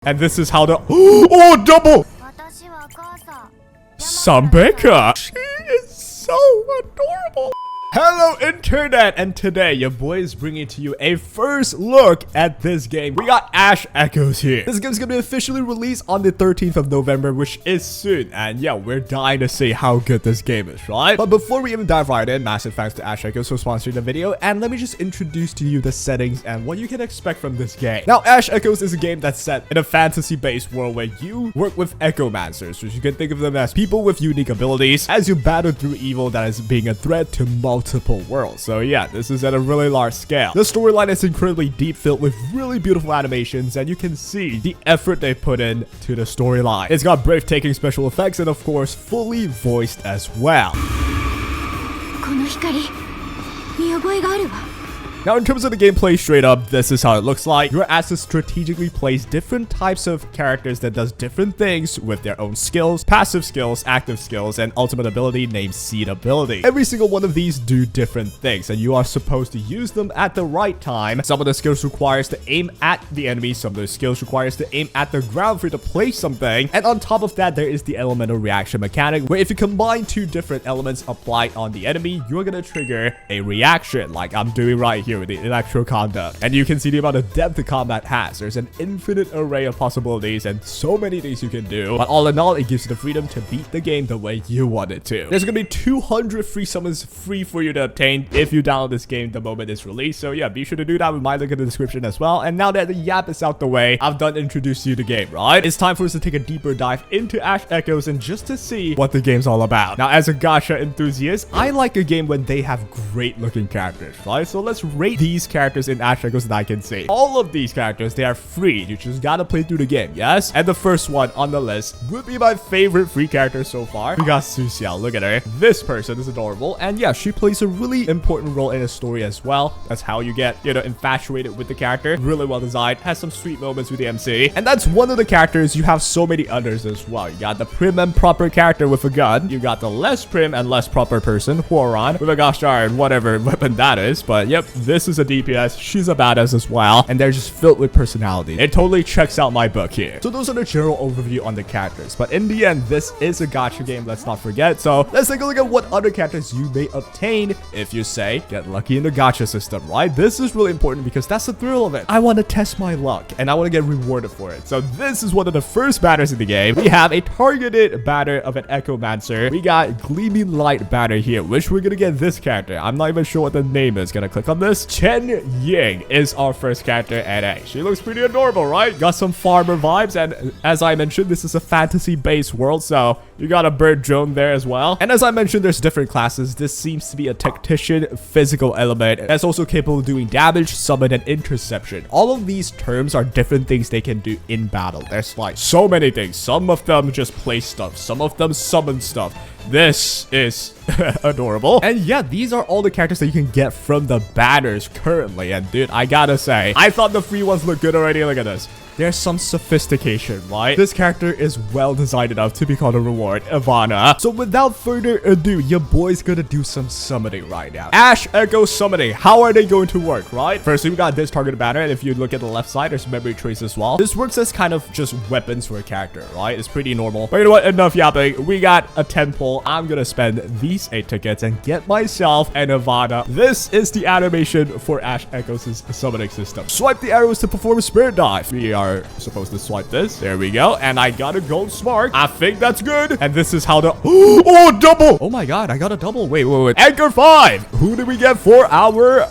And this is how the oh double Sambeka. She is so adorable. Hello internet, and today your boy is bringing to you a first look at this game. We got Ash Echoes here. This game's gonna be officially released on the 13th of November, which is soon. And yeah, we're dying to see how good this game is, right? But before we even dive right in, massive thanks to Ash Echoes for sponsoring the video. And let me just introduce to you the settings and what you can expect from this game. Now, Ash Echoes is a game that's set in a fantasy-based world where you work with Echomancers, which you can think of them as people with unique abilities, as you battle through evil that is being a threat to multiple worlds. So yeah, this is at a really large scale. The storyline is incredibly deep, filled with really beautiful animations, and you can see the effort they put in to the storyline. It's got breathtaking special effects and of course fully voiced as well. Now, in terms of the gameplay, straight up, this is how it looks like. You're asked to strategically place different types of characters that does different things with their own skills, passive skills, active skills, and ultimate ability named Seed ability. Every single one of these do different things, and you are supposed to use them at the right time. Some of the skills requires to aim at the enemy, some of the skills requires to aim at the ground for you to place something, and on top of that, there is the elemental reaction mechanic, where if you combine two different elements applied on the enemy, you're gonna trigger a reaction, like I'm doing right here with the electro conduct. And you can see the amount of depth the combat has. There's an infinite array of possibilities and so many things you can do, but all in all, it gives you the freedom to beat the game the way you want it to. There's gonna be 200 free summons free for you to obtain if you download this game the moment it's released. So yeah, be sure to do that with my link in the description as well. And now that the yap is out the way, I've done introduced you to the game, right? It's time for us to take a deeper dive into Ash Echoes and just to see what the game's all about. Now, as a gacha enthusiast, I like a game when they have great looking characters, right? So let's rate these characters in Ash Echoes that I can see. All of these characters, they are free. You just gotta play through the game, yes? And the first one on the list would be my favorite free character so far. We got Suxiao. Look at her. This person is adorable. And yeah, she plays a really important role in the story as well. That's how you get, infatuated with the character. Really well designed. Has some sweet moments with the MC. And that's one of the characters. You have so many others as well. You got the prim and proper character with a gun. You got the less prim and less proper person, Huoran, with a gosh darn whatever weapon that is. But yep, this is a DPS. She's a badass as well, and they're just filled with personality. It totally checks out my book here. So those are the general overview on the characters, but in the end, this is a gacha game, let's not forget. So let's take a look at what other characters you may obtain if you say get lucky in the gacha system, right? This is really important because that's the thrill of it. I want to test my luck and I want to get rewarded for it. So this is one of the first batters in the game. We have a targeted batter of an Echomancer. We got Gleaming Light batter here, which we're gonna get this character. I'm not even sure what the name is. Gonna click on this. Chen Ying is our first character, and hey, she looks pretty adorable, right? Got some farmer vibes, and as I mentioned, this is a fantasy-based world, so you got a bird drone there as well. And as I mentioned, there's different classes. This seems to be a tactician physical element that's also capable of doing damage, summon, and interception. All of these terms are different things they can do in battle. There's like so many things. Some of them just play stuff. Some of them summon stuff. This is adorable. And yeah, these are all the characters that you can get from the banners currently. And dude, I gotta say, I thought the free ones looked good already. Look at this. There's some sophistication, right? This character is well designed enough to be called a reward, Ivana. So without further ado, your boy's gonna do some summoning right now. Ash Echo summoning. How are they going to work, right? Firstly, we got this targeted banner, and if you look at the left side, there's memory trace as well. This works as kind of just weapons for a character, right? It's pretty normal. But you know what? Enough yapping. We got a 10 pull. I'm gonna spend these 8 tickets and get myself an Ivana. This is the animation for Ash Echoes' summoning system. Swipe the arrows to perform a spirit dive. We are supposed to swipe this. There we go. And I got a gold smart. I think that's good. And this is how the oh, double. Oh my god, I got a double. Wait. Anchor 5. Who did we get for our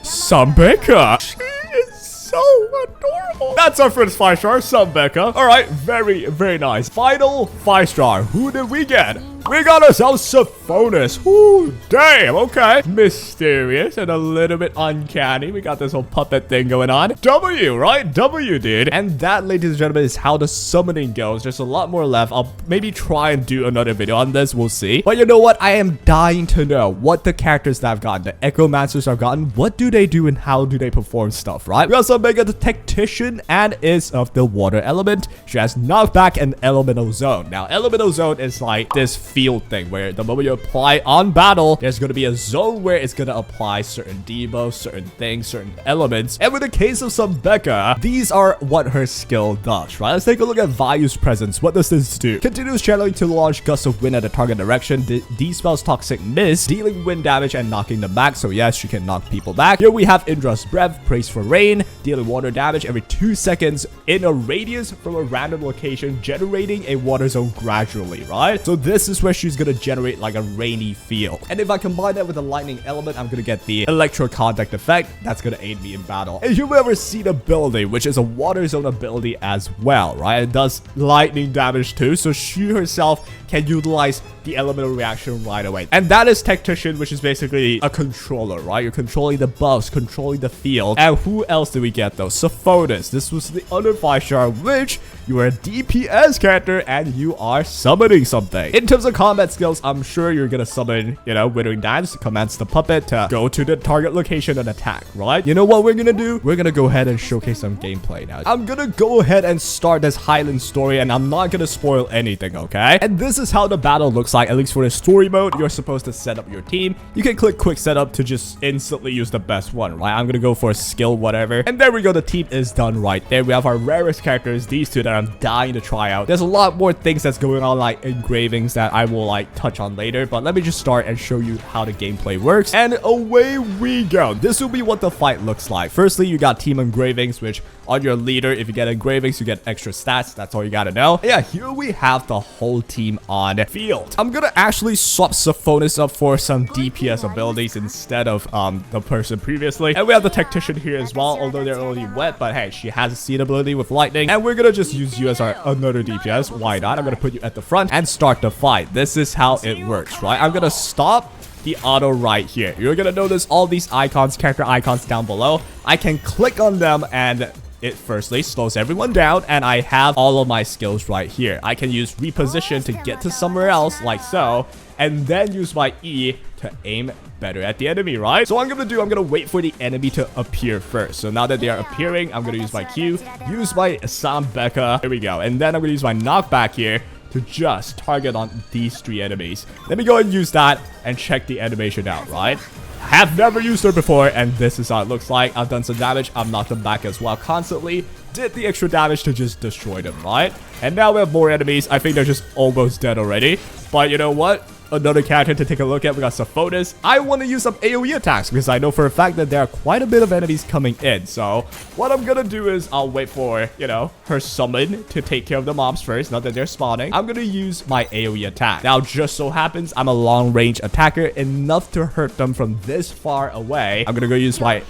Sambeka? She is so adorable. That's our first 5-star, Sambeka. All right, very, very nice. Final 5-star. Who did we get? We got ourselves Siphonis. Ooh, damn, okay. Mysterious and a little bit uncanny. We got this whole puppet thing going on. W, right? W, dude. And that, ladies and gentlemen, is how the summoning goes. There's a lot more left. I'll maybe try and do another video on this. We'll see. But you know what? I am dying to know what the characters that I've gotten, the Echomancers I've gotten, what do they do and how do they perform stuff, right? We also make the tactician and is of the water element. She has knockback and elemental zone. Now, elemental zone is like this field thing where the moment you apply on battle, there's going to be a zone where it's going to apply certain debuffs, certain things, certain elements. And with the case of some Becca, these are what her skill does, right? Let's take a look at Value's presence. What does this do? Continues channeling to launch gusts of wind at the target direction. Dispels toxic mist, dealing wind damage and knocking them back. So yes, she can knock people back. Here we have Indra's breath, praise for rain, dealing water damage every 2 seconds in a radius from a random location, generating a water zone gradually, right? So this is where she's gonna generate like a rainy field. And if I combine that with a lightning element, I'm gonna get the electro contact effect. That's gonna aid me in battle. And you've ever seen ability, which is a water zone ability as well, right? It does lightning damage too, so she herself can utilize the elemental reaction right away. And that is Tactician, which is basically a controller, right? You're controlling the buffs, controlling the field. And who else did we get though? Sophonis. This was the other 5-star, which you are a DPS character and you are summoning something. In terms of combat skills, I'm sure you're gonna summon, you know, Withering Knives, commands the puppet to go to the target location and attack, right? You know what we're gonna do? We're gonna go ahead and showcase some gameplay now. I'm gonna go ahead and start this Highland story, and I'm not gonna spoil anything, okay? And this is how the battle looks like, at least for the story mode. You're supposed to set up your team. You can click quick setup to just instantly use the best one, right? I'm gonna go for a skill, whatever. And there we go. The team is done right there. We have our rarest characters, these two that I'm dying to try out. There's a lot more things that's going on, like engravings, that I will like touch on later, but let me just start and show you how the gameplay works. And away we go. This will be what the fight looks like. Firstly, you got team engravings, which on your leader, if you get engravings, you get extra stats. That's all you gotta know. Yeah, here we have the whole team on field. I'm gonna actually swap Sophonis up for some DPS abilities instead of the person previously. And we have the Tactician here as well, although they're only wet, but hey, she has a seed ability with lightning, and we're gonna just use you as our another DPS. Why not? I'm gonna put you at the front and start the fight. This is how it works, right? I'm gonna stop the auto right here. You're gonna notice all these icons, character icons down below. I can click on them and it firstly slows everyone down, and I have all of my skills right here. I can use reposition to get to somewhere else like so, and then use my E to aim better at the enemy, right? So what I'm gonna wait for the enemy to appear first. So now that they are appearing, I'm gonna use my Q, use my Sam Becca, here we go, and then I'm gonna use my knockback here to just target on these 3 enemies. Let me go and use that and check the animation out, right? Have never used her before, and this is how it looks like. I've done some damage. I've knocked them back as well constantly. Did the extra damage to just destroy them, right? And now we have more enemies. I think they're just almost dead already. But you know what? Another character to take a look at. We got Sophonis. I want to use some AoE attacks because I know for a fact that there are quite a bit of enemies coming in. So what I'm gonna do is I'll wait for, you know, her summon to take care of the mobs first, not that they're spawning. I'm gonna use my AoE attack. Now, just so happens I'm a long range attacker, enough to hurt them from this far away. I'm gonna go use my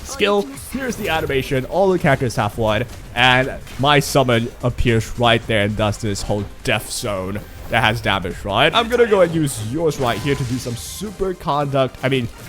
skill. Here's the animation. All the characters have one, and my summon appears right there and does this whole death zone that has damage, right? I'm gonna go and use yours right here to do some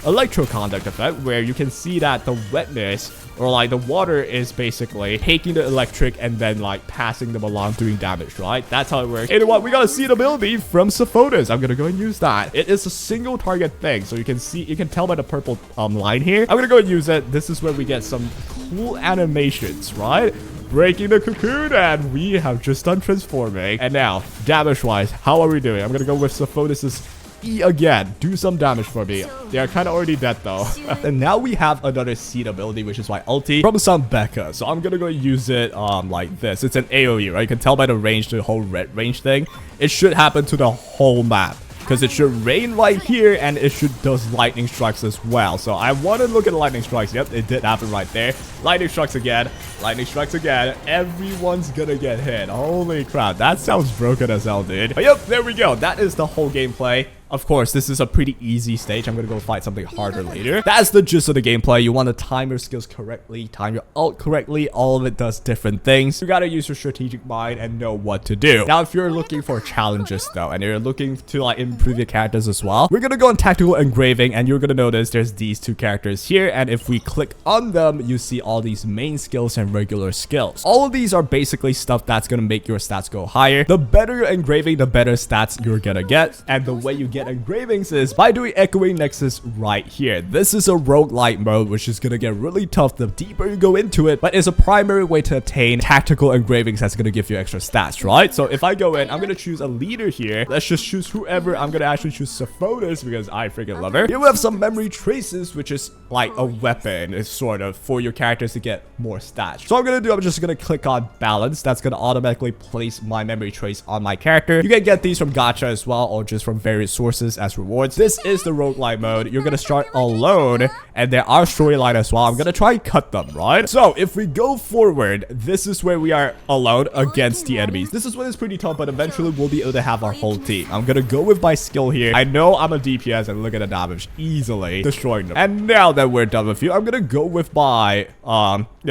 electro conduct effect, where you can see that the wetness, or like the water, is basically taking the electric and then like passing them along, doing damage, right? That's how it works. And what, we got a seed ability from Sophonis. I'm gonna go and use that. It is a single target thing, so you can tell by the purple line here. I'm gonna go and use it. This is where we get some cool animations, right? Breaking the cocoon, and we have just done transforming. And now, damage-wise, how are we doing? I'm gonna go with Sophonis's E again. Do some damage for me. They are kind of already dead though. And now we have another seed ability, which is my ulti from some Becca. So I'm gonna go use it like this. It's an AoE, right? You can tell by the range, the whole red range thing. It should happen to the whole map, because it should rain right here, and it should does lightning strikes as well. So I want to look at the lightning strikes. Yep, it did happen right there. Lightning strikes again. Lightning strikes again. Everyone's gonna get hit. Holy crap, that sounds broken as hell, dude. But yep, there we go. That is the whole gameplay. Of course, this is a pretty easy stage. I'm gonna go fight something harder later. That's the gist of the gameplay. You want to time your skills correctly, time your ult correctly. All of it does different things. You gotta use your strategic mind and know what to do. Now, if you're looking for challenges though, and you're looking to like improve your characters as well, we're gonna go on tactical engraving, and you're gonna notice there's these 2 characters here, and if we click on them, you see all these main skills and regular skills. All of these are basically stuff that's gonna make your stats go higher. The better your engraving, the better stats you're gonna get, and the way you get get engravings is by doing echoing nexus right here. This is a roguelite mode, which is gonna get really tough the deeper you go into it, but it's a primary way to attain tactical engravings that's gonna give you extra stats, right? So if I go in, I'm gonna choose a leader here. Let's just choose whoever. I'm gonna actually choose Sephotis because I freaking love her. Here we have some memory traces, which is like a weapon. It's sort of for your characters to get more stats. So I'm just gonna click on balance. That's gonna automatically place my memory trace on my character. You can get these from Gacha as well, or just from various sources as rewards. This is the roguelite mode. You're gonna start alone, and there are storyline as well. I'm gonna try and cut them, right? So if we go forward, this is where we are alone against the enemies. This is when it's pretty tough, but eventually we'll be able to have our whole team. I'm gonna go with my skill here. I know I'm a DPS, and look at the damage, easily destroying them. And now that we're done with you, I'm gonna go with my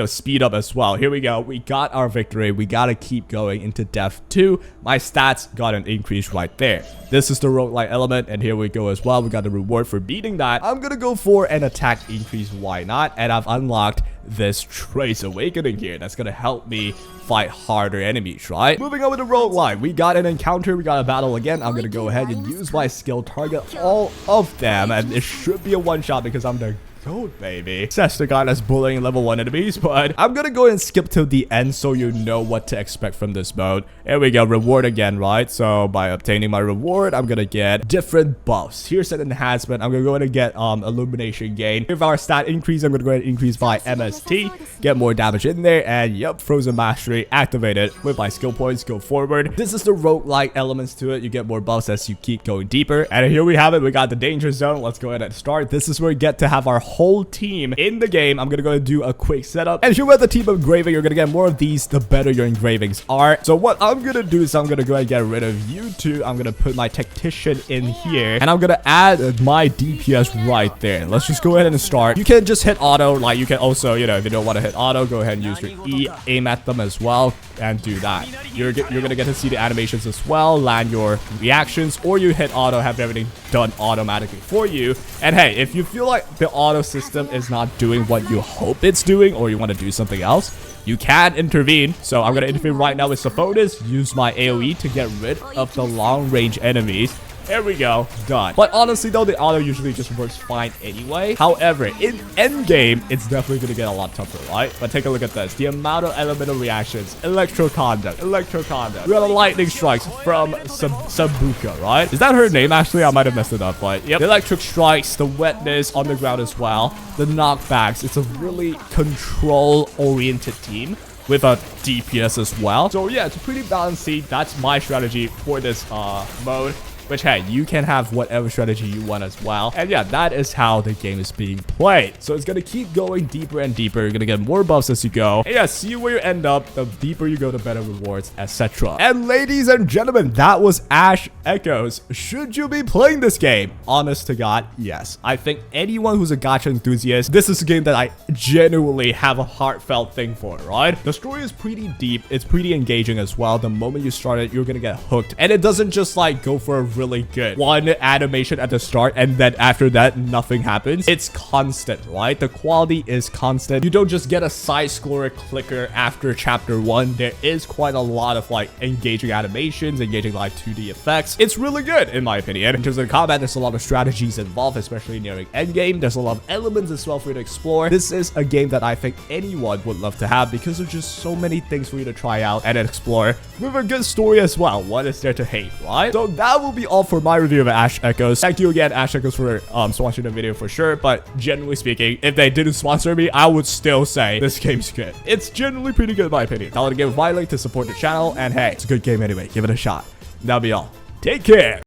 speed up as well. Here we go. We got our victory. We gotta keep going into Death 2. My stats got an increase right there. This is the roguelite element, and here we go as well. We got the reward for beating that. I'm gonna go for an attack increase. Why not? And I've unlocked this Trace Awakening here. That's gonna help me fight harder enemies, right? Moving on with the roguelite. We got an encounter. We got a battle again. I'm gonna go ahead and use my skill, target all of them, and it should be a one-shot because I'm the goat, baby. Says the guy that's bullying level 1 enemies, but I'm gonna go and skip till the end so you know what to expect from this mode. Here we go, reward again, right? So by obtaining my reward, I'm gonna get different buffs. Here's an enhancement. I'm gonna go ahead and get illumination gain. If our stat increase, I'm gonna go ahead and increase by MST, get more damage in there, and yep, frozen mastery activated with my skill points. Go forward. This is the roguelike elements to it. You get more buffs as you keep going deeper, and here we have it. We got the danger zone. Let's go ahead and start. This is where we get to have our whole team in the game. I'm gonna go and do a quick setup, and if you're at the team engraving, you're gonna get more of these the better your engravings are. So what I'm gonna do is I'm gonna go and get rid of you two. I'm gonna put my tactician in here, and I'm gonna add my DPS right there. Let's just go ahead and start. You can just hit auto. Like, you can also, if you don't want to hit auto, go ahead and use your E, aim at them as well, and do that. You're gonna get to see the animations as well, land your reactions, or you hit auto, have everything done automatically for you. And hey, if you feel like the auto system is not doing what you hope it's doing, or you want to do something else, you can intervene. So I'm gonna intervene right now with Sephotis, use my AoE to get rid of the long range enemies. There we go, done. But honestly though, the auto usually just works fine anyway. However, in endgame, it's definitely gonna get a lot tougher, right? But take a look at this. The amount of elemental reactions, electroconduct. We got a lightning strikes from Sambuca, right? Is that her name? Actually, I might have messed it up, but yep. The electric strikes, the wetness on the ground as well, the knockbacks. It's a really control-oriented team with a DPS as well. So yeah, it's a pretty balanced team. That's my strategy for this mode. Which, hey, you can have whatever strategy you want as well. And yeah, that is how the game is being played. So it's gonna keep going deeper and deeper. You're gonna get more buffs as you go. And yeah, see where you end up. The deeper you go, the better rewards, etc. And ladies and gentlemen, that was Ash Echoes. Should you be playing this game? Honest to God, yes. I think anyone who's a gacha enthusiast, this is a game that I genuinely have a heartfelt thing for, right? The story is pretty deep. It's pretty engaging as well. The moment you start it, you're gonna get hooked. And it doesn't just like go for a really good one animation at the start and then after that nothing happens. It's constant, right? The quality is constant. You don't just get a side scroller clicker after chapter 1. There is quite a lot of like engaging animations, engaging like 2D effects. It's really good in my opinion. In terms of combat, there's a lot of strategies involved, especially nearing endgame. There's a lot of elements as well for you to explore. This is a game that I think anyone would love to have because there's just so many things for you to try out and explore with a good story as well. What is there to hate, right? So that will be all for my review of Ash Echoes. Thank you again, Ash Echoes, for sponsoring the video for sure. But generally speaking, if they didn't sponsor me, I would still say this game's good. It's generally pretty good in my opinion. I'll give my link to support the channel. And hey, it's a good game anyway. Give it a shot. That'll be all. Take care.